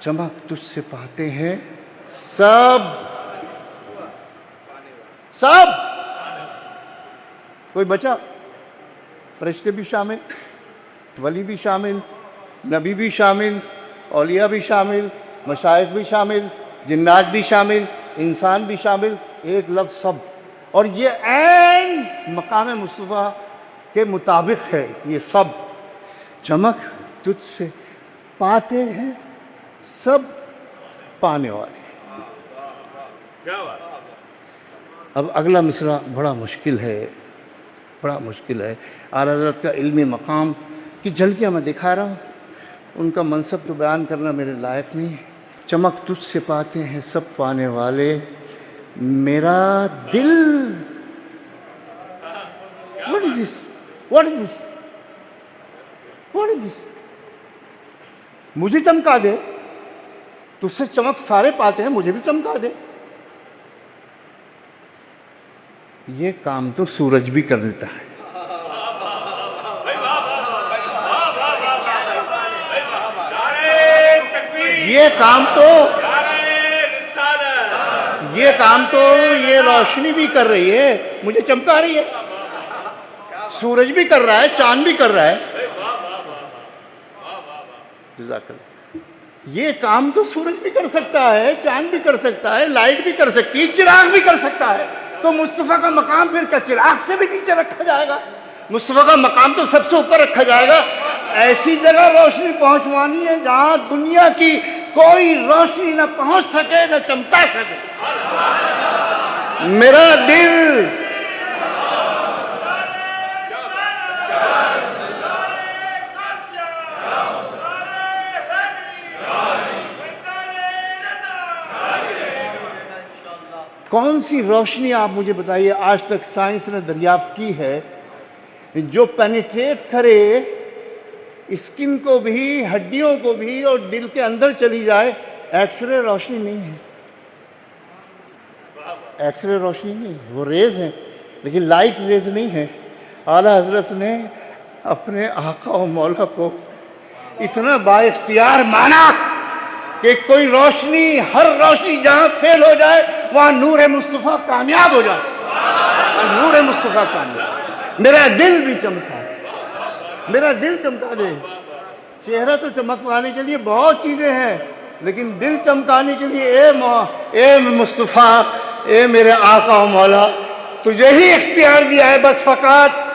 چمک تجھ سے پاتے ہیں سب سب. کوئی بچا؟ فرشتے بھی شامل، ولی بھی شامل، نبی بھی شامل، اولیاء بھی شامل، مشائخ بھی شامل، جنات بھی شامل، انسان بھی شامل. ایک لفظ سب. اور یہ عین مقام مصطفیٰ کے مطابق ہے یہ سب. چمک تجھ سے پاتے ہیں سب پانے والے. اب اگلا مصرع بڑا مشکل ہے، بڑا مشکل ہے. اعلیٰ حضرت کا علمی مقام کی جھلکیاں میں دکھا رہا ہوں، ان کا منصب تو بیان کرنا میرے لائق نہیں. چمک تجھ سے پاتے ہیں سب پانے والے، میرا دل. What is this? What is this? What is this? مجھے چمکا دے. تجھ سے چمک سارے پاتے ہیں، مجھے بھی چمکا دے. یہ کام تو سورج بھی کر دیتا ہے. یہ کام تو یہ روشنی بھی کر رہی ہے، مجھے چمکا رہی ہے. سورج بھی کر رہا ہے، چاند بھی کر رہا ہے. جزاک اللہ. یہ کام تو سورج بھی کر سکتا ہے، چاند بھی کر سکتا ہے، لائٹ بھی کر سکتی ہے، چراغ بھی کر سکتا ہے. تو مصطفیٰ کا مقام پھر کیا چراغ سے بھی نیچے رکھا جائے گا؟ مصطفیٰ کا مقام تو سب سے اوپر رکھا جائے گا. ایسی جگہ روشنی پہنچوانی ہے جہاں دنیا کی کوئی روشنی نہ پہنچ سکے، نہ چمکا سکے. میرا دل کون سی روشنی آپ مجھے بتائیے آج تک سائنس نے دریافت کی ہے جو پینیٹریٹ کرے اسکن کو بھی، ہڈیوں کو بھی، اور دل کے اندر چلی جائے؟ ایکس رے روشنی نہیں ہے، ایکس رے روشنی نہیں، وہ ریز ہیں لیکن لائٹ ریز نہیں ہے. اعلیٰ حضرت نے اپنے آقا و مولا کو اتنا با اختیار مانا کہ کوئی روشنی، ہر روشنی جہاں فیل ہو جائے وہاں نور مصطفیٰ کامیاب ہو جائے. نور مصطفیٰ کامیاب. میرا دل بھی چمکا، میرا دل چمکا دے. چہرہ تو چمکوانے کے لیے بہت چیزیں ہیں، لیکن دل چمکانے کے لیے اے مصطفیٰ، اے میرے آقا و مولا، تجھے ہی اختیار دیا ہے بس فقط